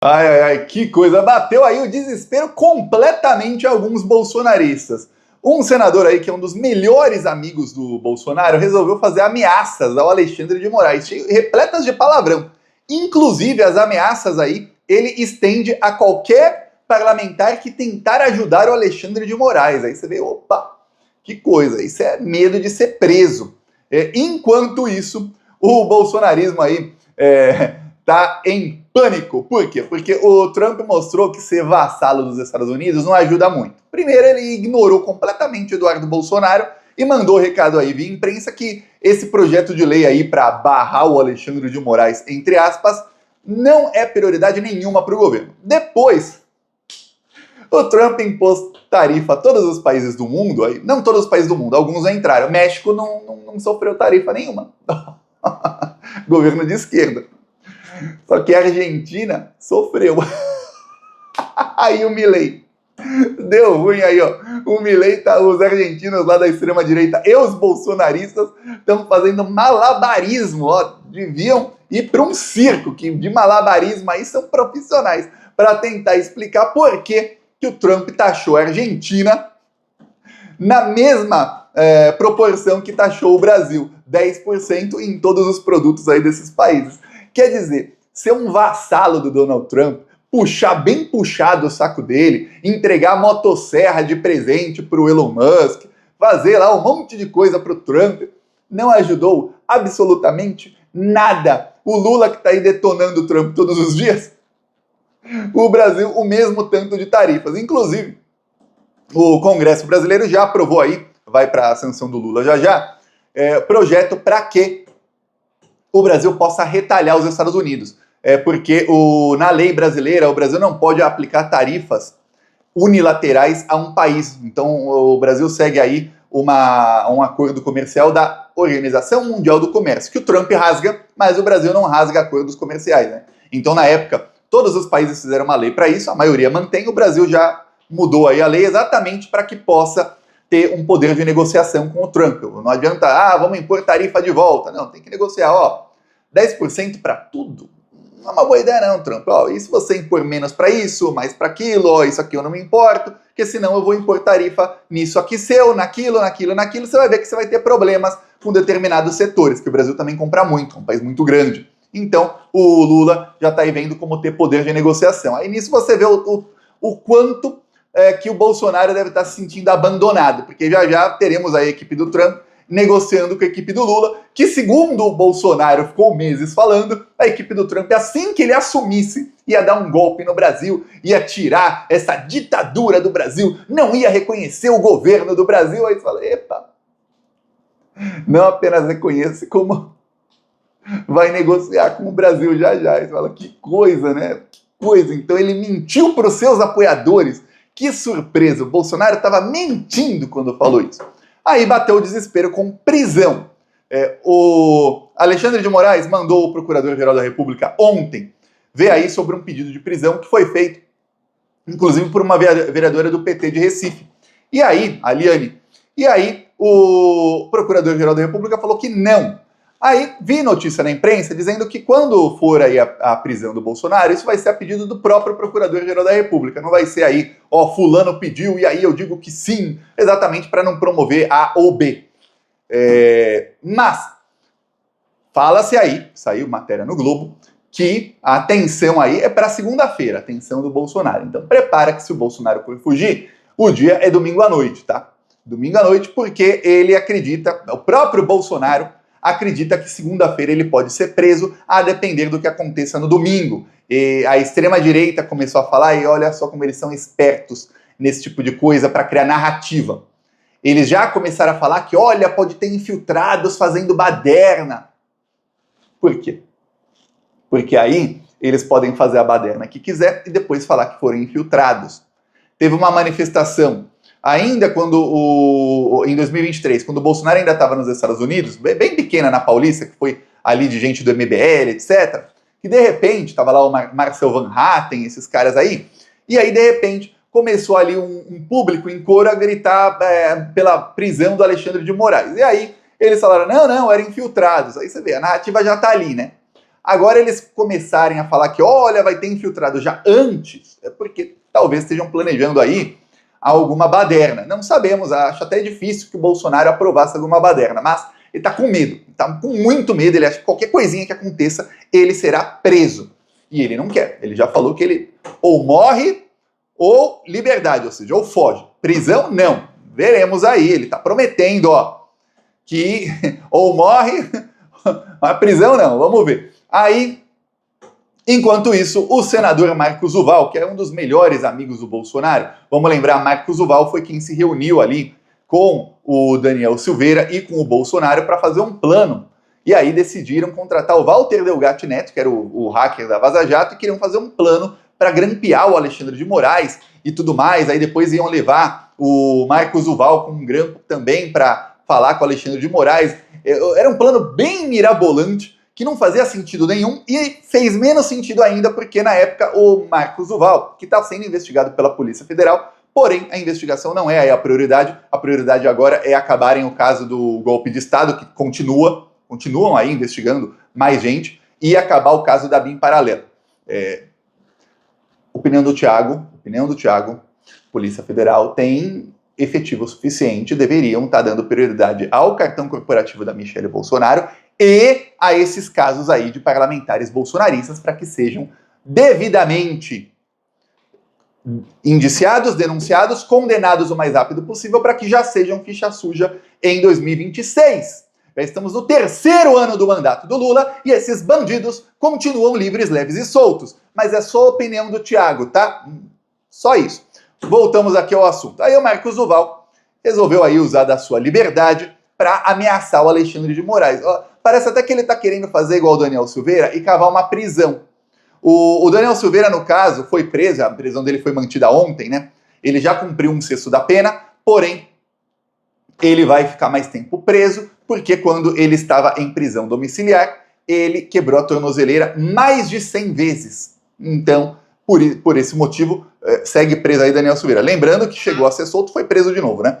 Ai, ai, ai, que coisa. Bateu aí o desespero completamente a alguns bolsonaristas. Um senador aí, que é um dos melhores amigos do Bolsonaro, resolveu fazer ameaças ao Alexandre de Moraes, repletas de palavrão. Inclusive, as ameaças aí, ele estende a qualquer parlamentar que tentar ajudar o Alexandre de Moraes. Aí você vê, opa, que coisa, isso é medo de ser preso. Enquanto isso, o bolsonarismo aí tá em pânico. Por quê? Porque o Trump mostrou que ser vassalo dos Estados Unidos não ajuda muito. Primeiro, ele ignorou completamente Eduardo Bolsonaro e mandou o recado aí via imprensa que esse projeto de lei aí para barrar o Alexandre de Moraes, entre aspas, não é prioridade nenhuma para o governo. Depois, o Trump impôs tarifa a todos os países do mundo, aí, não todos os países do mundo, alguns já entraram. México não sofreu tarifa nenhuma. Governo de esquerda. Só que a Argentina sofreu. Aí o Milei deu ruim aí, ó. O Milei, tá, os argentinos lá da extrema-direita e os bolsonaristas estão fazendo malabarismo, ó. Deviam ir para um circo que de malabarismo aí são profissionais para tentar explicar por que o Trump taxou a Argentina na mesma proporção que taxou o Brasil, 10% em todos os produtos aí desses países. Quer dizer, ser um vassalo do Donald Trump, puxar bem puxado o saco dele, entregar a motosserra de presente para o Elon Musk, fazer lá um monte de coisa para o Trump, não ajudou absolutamente nada. O Lula que está aí detonando o Trump todos os dias, o Brasil o mesmo tanto de tarifas. Inclusive, o Congresso brasileiro já aprovou aí, vai para a sanção do Lula já, projeto para que o Brasil possa retalhar os Estados Unidos. Porque na lei brasileira, o Brasil não pode aplicar tarifas unilaterais a um país. Então, o Brasil segue aí um acordo comercial da Organização Mundial do Comércio, que o Trump rasga, mas o Brasil não rasga acordos comerciais, né? Então, na época, todos os países fizeram uma lei para isso, a maioria mantém, o Brasil já mudou aí a lei exatamente para que possa ter um poder de negociação com o Trump. Não adianta, vamos impor tarifa de volta. Não, tem que negociar, 10% para tudo. Não é uma boa ideia não, Trump. E se você impor menos para isso, mais para aquilo, isso aqui eu não me importo, porque senão eu vou impor tarifa nisso aqui seu, naquilo, você vai ver que você vai ter problemas com determinados setores, que o Brasil também compra muito, é um país muito grande. Então, o Lula já está aí vendo como ter poder de negociação. Aí nisso você vê o quanto que o Bolsonaro deve estar se sentindo abandonado, porque já teremos a equipe do Trump negociando com a equipe do Lula, que segundo o Bolsonaro ficou meses falando, a equipe do Trump, assim que ele assumisse, ia dar um golpe no Brasil, ia tirar essa ditadura do Brasil, não ia reconhecer o governo do Brasil. Aí você fala, epa, não apenas reconhece, como vai negociar com o Brasil já. Aí você fala, que coisa, né? Que coisa. Então ele mentiu para os seus apoiadores. Que surpresa, o Bolsonaro estava mentindo quando falou isso. Aí bateu o desespero com prisão. O Alexandre de Moraes mandou o Procurador-Geral da República ontem ver aí sobre um pedido de prisão que foi feito, inclusive por uma vereadora do PT de Recife. E aí, a Liane, o Procurador-Geral da República falou que não. Aí vi notícia na imprensa dizendo que quando for aí a prisão do Bolsonaro, isso vai ser a pedido do próprio Procurador-Geral da República. Não vai ser aí, fulano pediu e aí eu digo que sim, exatamente para não promover A ou B. Mas fala-se aí, saiu matéria no Globo, que a atenção aí é para segunda-feira, a atenção do Bolsonaro. Então prepara que se o Bolsonaro for fugir, o dia é domingo à noite, tá? Domingo à noite porque ele acredita, o próprio Bolsonaro acredita que segunda-feira ele pode ser preso, a depender do que aconteça no domingo. E a extrema-direita começou a falar, e olha só como eles são espertos nesse tipo de coisa para criar narrativa. Eles já começaram a falar que, olha, pode ter infiltrados fazendo baderna. Por quê? Porque aí eles podem fazer a baderna que quiser e depois falar que foram infiltrados. Teve uma manifestação ainda em 2023, quando o Bolsonaro ainda estava nos Estados Unidos, bem pequena na Paulista, que foi ali de gente do MBL, etc., que de repente, estava lá o Marcel Van Hatten, esses caras aí, e aí de repente começou ali um público em coro a gritar pela prisão do Alexandre de Moraes. E aí eles falaram, não, eram infiltrados. Aí você vê, a narrativa já está ali, né? Agora eles começarem a falar que, olha, vai ter infiltrado já antes, é porque talvez estejam planejando aí alguma baderna. Não sabemos, acho até difícil que o Bolsonaro aprovasse alguma baderna, mas ele tá com medo, tá com muito medo, ele acha que qualquer coisinha que aconteça, ele será preso. E ele não quer, ele já falou que ele ou morre ou liberdade, ou seja, ou foge. Prisão, não. Veremos aí, ele tá prometendo, ó, que ou morre, a prisão não, vamos ver. Aí, enquanto isso, o senador Marcos Duval, que é um dos melhores amigos do Bolsonaro, vamos lembrar, Marcos Duval foi quem se reuniu ali com o Daniel Silveira e com o Bolsonaro para fazer um plano. E aí decidiram contratar o Walter Delgatti Neto, que era o hacker da Vaza Jato, e queriam fazer um plano para grampear o Alexandre de Moraes e tudo mais. Aí depois iam levar o Marcos Duval com um grampo também para falar com o Alexandre de Moraes. Era um plano bem mirabolante, que não fazia sentido nenhum e fez menos sentido ainda porque, na época, o Marcos Duval, que está sendo investigado pela Polícia Federal, porém, a investigação não é aí a prioridade agora é acabarem o caso do golpe de Estado, que continuam aí investigando mais gente, e acabar o caso da BIM Paralela. Opinião do Thiago, Polícia Federal tem efetivo suficiente, deveriam estar dando prioridade ao cartão corporativo da Michelle Bolsonaro e a esses casos aí de parlamentares bolsonaristas para que sejam devidamente indiciados, denunciados, condenados o mais rápido possível para que já sejam ficha suja em 2026. Já estamos no 3º ano do mandato do Lula e esses bandidos continuam livres, leves e soltos. Mas é só a opinião do Thiago, tá? Só isso. Voltamos aqui ao assunto. Aí o Marcos Duval resolveu aí usar da sua liberdade para ameaçar o Alexandre de Moraes. Parece até que ele está querendo fazer igual o Daniel Silveira e cavar uma prisão. O Daniel Silveira, no caso, foi preso, a prisão dele foi mantida ontem, né? Ele já cumpriu 1/6 da pena, porém, ele vai ficar mais tempo preso, porque quando ele estava em prisão domiciliar, ele quebrou a tornozeleira mais de 100 vezes. Então, por esse motivo, segue preso aí Daniel Silveira. Lembrando que chegou a ser solto, foi preso de novo, né?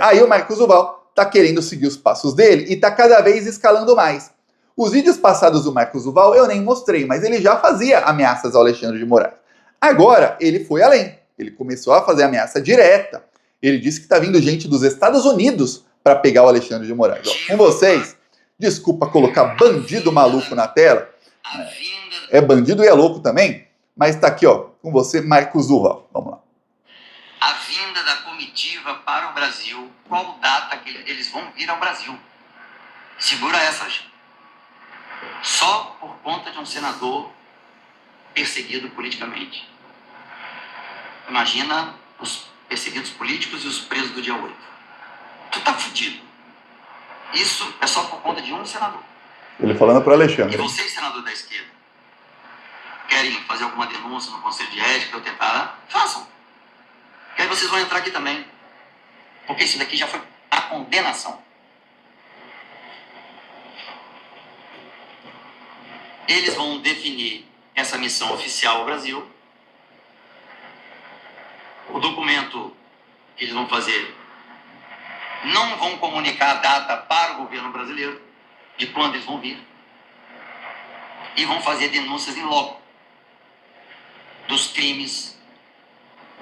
Aí o Marcos Duval tá querendo seguir os passos dele e tá cada vez escalando mais. Os vídeos passados do Marcos Duval eu nem mostrei, mas ele já fazia ameaças ao Alexandre de Moraes. Agora, ele foi além. Ele começou a fazer ameaça direta. Ele disse que tá vindo gente dos Estados Unidos para pegar o Alexandre de Moraes. Com vocês, desculpa colocar bandido maluco na tela. É bandido e é louco também, mas tá aqui, ó, com você, Marcos Duval. Vamos lá. A vinda da comitiva para o Brasil, qual data que eles vão vir ao Brasil? Segura essa, gente. Só por conta de um senador perseguido politicamente. Imagina os perseguidos políticos e os presos do dia 8. Tu tá fudido. Isso é só por conta de um senador. Ele falando pro Alexandre. E vocês, senador da esquerda, querem fazer alguma denúncia no Conselho de Ética ou tentar? Façam. Que aí vocês vão entrar aqui também. Porque isso daqui já foi a condenação. Eles vão definir essa missão oficial ao Brasil. O documento que eles vão fazer não vão comunicar a data para o governo brasileiro de quando eles vão vir. E vão fazer denúncias em loco dos crimes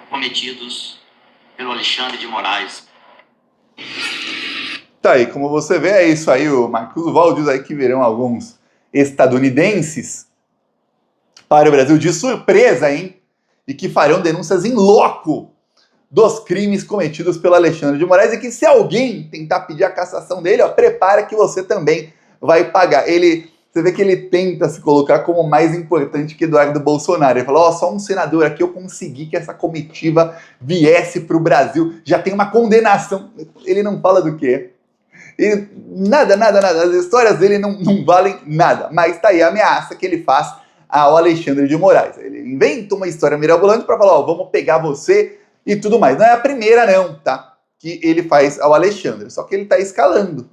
cometidos pelo Alexandre de Moraes. Tá aí, como você vê, é isso aí. O Marcos Duval diz aí que virão alguns estadunidenses para o Brasil de surpresa, hein? E que farão denúncias em loco dos crimes cometidos pelo Alexandre de Moraes e que se alguém tentar pedir a cassação dele, ó, prepara que você também vai pagar. Você vê que ele tenta se colocar como mais importante que Eduardo Bolsonaro. Ele falou, ó, só um senador aqui eu consegui que essa comitiva viesse para o Brasil. Já tem uma condenação. Ele não fala do quê? E nada. As histórias dele não valem nada. Mas tá aí a ameaça que ele faz ao Alexandre de Moraes. Ele inventa uma história mirabolante para falar, ó, vamos pegar você e tudo mais. Não é a primeira não, tá? Que ele faz ao Alexandre. Só que ele tá escalando.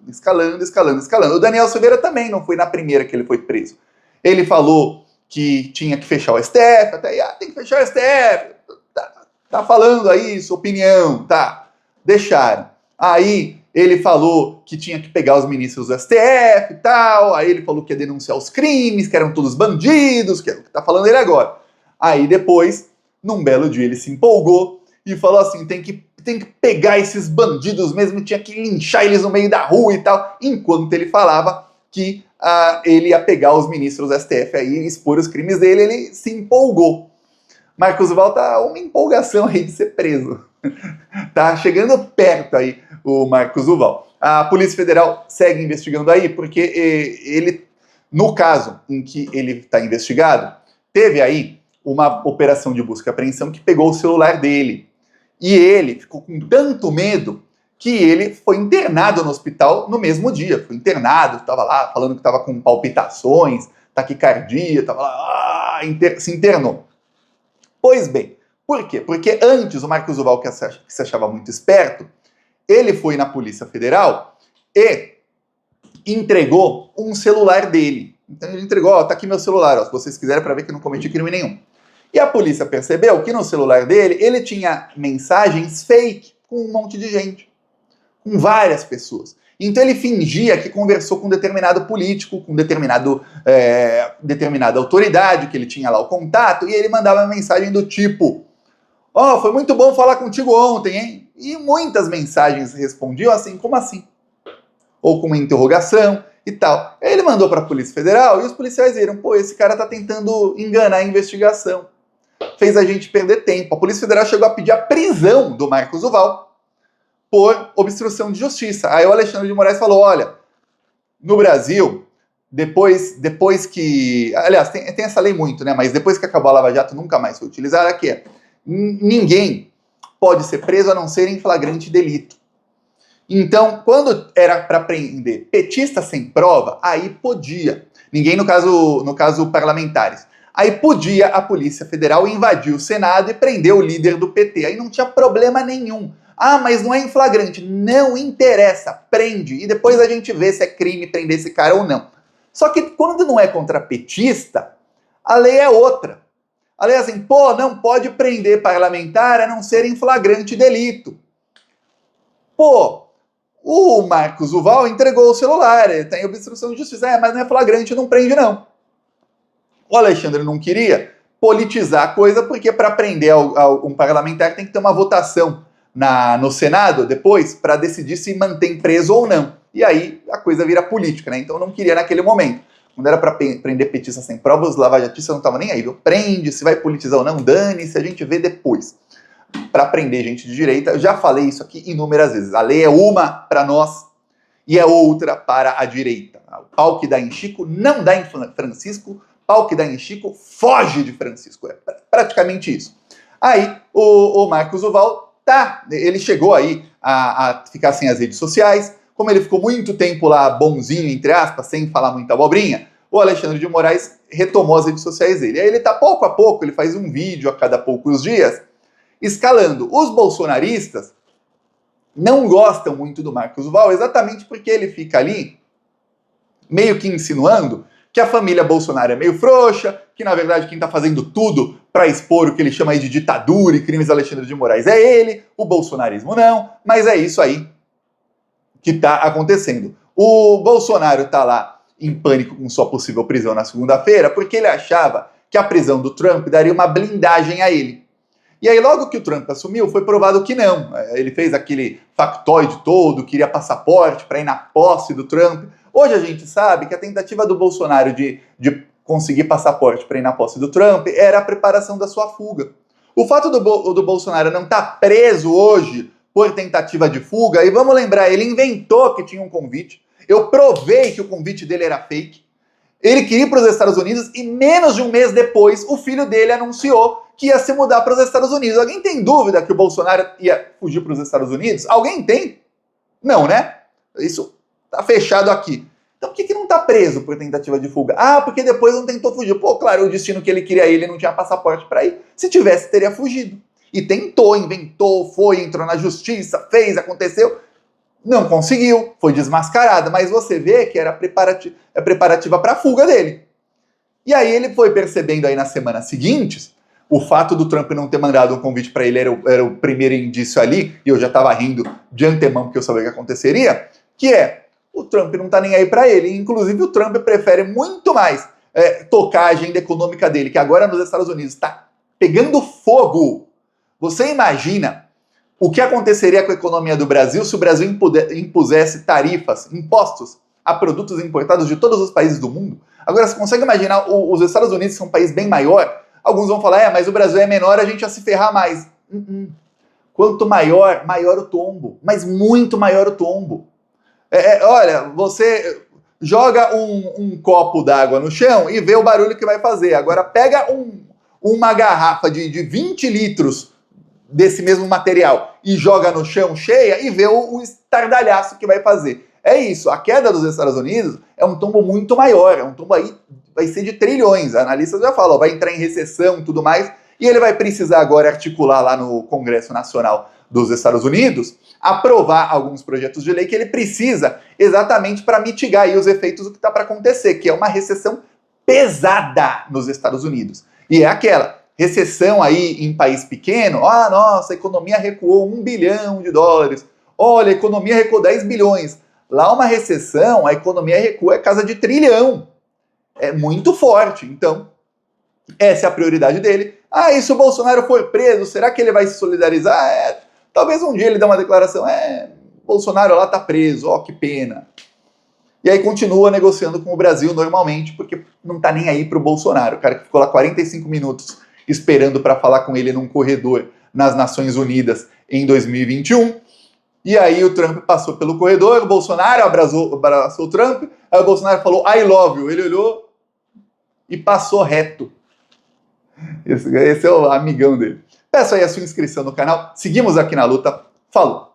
O Daniel Silveira também não foi na primeira que ele foi preso. Ele falou que tinha que fechar o STF, até tem que fechar o STF. Tá falando aí sua opinião, tá? Deixaram. Aí ele falou que tinha que pegar os ministros do STF e tal, aí ele falou que ia denunciar os crimes, que eram todos bandidos, que é o que tá falando ele agora. Aí depois, num belo dia, ele se empolgou e falou assim, tem que pegar esses bandidos mesmo, tinha que linchar eles no meio da rua e tal, enquanto ele falava que ele ia pegar os ministros do STF aí e expor os crimes dele, ele se empolgou. Marcos Duval tá uma empolgação aí de ser preso. Tá chegando perto aí o Marcos Duval. A Polícia Federal segue investigando aí, porque ele, no caso em que ele está investigado, teve aí uma operação de busca e apreensão que pegou o celular dele. E ele ficou com tanto medo que ele foi internado no hospital no mesmo dia. Foi internado, estava lá falando que estava com palpitações, taquicardia, estava lá, se internou. Pois bem, por quê? Porque antes o Marcos Duval, que se achava muito esperto, ele foi na Polícia Federal e entregou um celular dele. Então ele entregou, ó, tá aqui meu celular, ó, se vocês quiserem, para ver que eu não cometi crime nenhum. E a polícia percebeu que no celular dele, ele tinha mensagens fake com um monte de gente, com várias pessoas. Então ele fingia que conversou com um determinado político, com determinada autoridade, que ele tinha lá o contato, e ele mandava uma mensagem do tipo, ó, foi muito bom falar contigo ontem, hein? E muitas mensagens respondiam assim, como assim? Ou com uma interrogação e tal. Aí ele mandou para a Polícia Federal e os policiais viram, pô, esse cara tá tentando enganar a investigação. Fez a gente perder tempo. A Polícia Federal chegou a pedir a prisão do Marcos Duval por obstrução de justiça. Aí o Alexandre de Moraes falou, olha, no Brasil, depois que... Aliás, tem essa lei muito, né? Mas depois que acabou a Lava Jato, nunca mais foi utilizada, que é, ninguém pode ser preso a não ser em flagrante delito. Então, quando era para prender petista sem prova, aí podia. Ninguém, no caso parlamentares. Aí podia a Polícia Federal invadir o Senado e prender o líder do PT. Aí não tinha problema nenhum. Ah, mas não é em flagrante. Não interessa, prende. E depois a gente vê se é crime prender esse cara ou não. Só que quando não é contra petista, a lei é outra. A lei é assim, pô, não pode prender parlamentar a não ser em flagrante delito. Pô, o Marcos Duval entregou o celular, ele tem obstrução de justiça. Mas não é flagrante, não prende não. O Alexandre não queria politizar a coisa, porque para prender um parlamentar tem que ter uma votação no Senado depois para decidir se mantém preso ou não. E aí a coisa vira política, né? Então não queria naquele momento. Quando era para prender petista sem provas, os lavajatistas não estavam nem aí, viu? Prende, se vai politizar ou não, dane-se, a gente vê depois. Para prender gente de direita, eu já falei isso aqui inúmeras vezes. A lei é uma para nós e é outra para a direita. O pau que dá em Chico não dá em Francisco, pau que dá em Chico foge de Francisco. É praticamente isso. Aí o Marcos Duval ele chegou aí a ficar sem as redes sociais. Como ele ficou muito tempo lá bonzinho, entre aspas, sem falar muita abobrinha, o Alexandre de Moraes retomou as redes sociais dele. Aí ele tá pouco a pouco, ele faz um vídeo a cada poucos dias, escalando. Os bolsonaristas não gostam muito do Marcos Duval, exatamente porque ele fica ali meio que insinuando que a família Bolsonaro é meio frouxa, que na verdade quem está fazendo tudo para expor o que ele chama aí de ditadura e crimes Alexandre de Moraes é ele, o bolsonarismo não, mas é isso aí que está acontecendo. O Bolsonaro está lá em pânico com sua possível prisão na segunda-feira, porque ele achava que a prisão do Trump daria uma blindagem a ele. E aí, logo que o Trump assumiu, foi provado que não. Ele fez aquele factoide todo, queria passaporte para ir na posse do Trump. Hoje a gente sabe que a tentativa do Bolsonaro de conseguir passaporte para ir na posse do Trump era a preparação da sua fuga. O fato do Bolsonaro não estar preso hoje por tentativa de fuga, e vamos lembrar, ele inventou que tinha um convite, eu provei que o convite dele era fake, ele queria ir para os Estados Unidos e menos de um mês depois o filho dele anunciou que ia se mudar para os Estados Unidos. Alguém tem dúvida que o Bolsonaro ia fugir para os Estados Unidos? Alguém tem? Não, né? Isso tá fechado aqui. Então por que não tá preso por tentativa de fuga? Ah, porque depois não tentou fugir. Pô, claro, o destino que ele queria ir, ele não tinha passaporte para ir. Se tivesse, teria fugido. E tentou, inventou, foi, entrou na justiça, fez, aconteceu. Não conseguiu, foi desmascarada, mas você vê que era preparativa para a fuga dele. E aí ele foi percebendo aí nas semanas seguintes O fato do Trump não ter mandado um convite para ele era o primeiro indício ali, e eu já estava rindo de antemão porque eu sabia que aconteceria, que é, o Trump não está nem aí para ele. Inclusive, o Trump prefere muito mais tocar a agenda econômica dele, que agora nos Estados Unidos está pegando fogo. Você imagina o que aconteceria com a economia do Brasil se o Brasil impusesse tarifas, impostos a produtos importados de todos os países do mundo? Agora, você consegue imaginar os Estados Unidos, que é um país bem maior? Alguns vão falar, mas o Brasil é menor, a gente ia se ferrar mais. Quanto maior, maior o tombo. Mas muito maior o tombo. Olha, você joga um copo d'água no chão e vê o barulho que vai fazer. Agora pega uma garrafa de 20 litros desse mesmo material e joga no chão cheia e vê o estardalhaço que vai fazer. É isso, a queda dos Estados Unidos é um tombo muito maior, é um tombo aí, vai ser de trilhões. Analistas já falam, vai entrar em recessão e tudo mais, e ele vai precisar agora articular lá no Congresso Nacional dos Estados Unidos, aprovar alguns projetos de lei que ele precisa exatamente para mitigar aí os efeitos do que está para acontecer, que é uma recessão pesada nos Estados Unidos. E é aquela recessão aí em país pequeno, nossa, a economia recuou $1 bilhão, olha, a economia recuou 10 bilhões. Lá uma recessão, a economia recua é casa de trilhão. É muito forte. Então, essa é a prioridade dele. E se o Bolsonaro for preso, será que ele vai se solidarizar? Talvez um dia ele dê uma declaração, Bolsonaro lá tá preso, que pena. E aí continua negociando com o Brasil normalmente, porque não tá nem aí pro Bolsonaro. O cara que ficou lá 45 minutos esperando para falar com ele num corredor nas Nações Unidas em 2021. E aí o Trump passou pelo corredor, o Bolsonaro abraçou o Trump, aí o Bolsonaro falou, I love you. Ele olhou e passou reto. Esse é o amigão dele. Peço aí a sua inscrição no canal. Seguimos aqui na luta. Falou!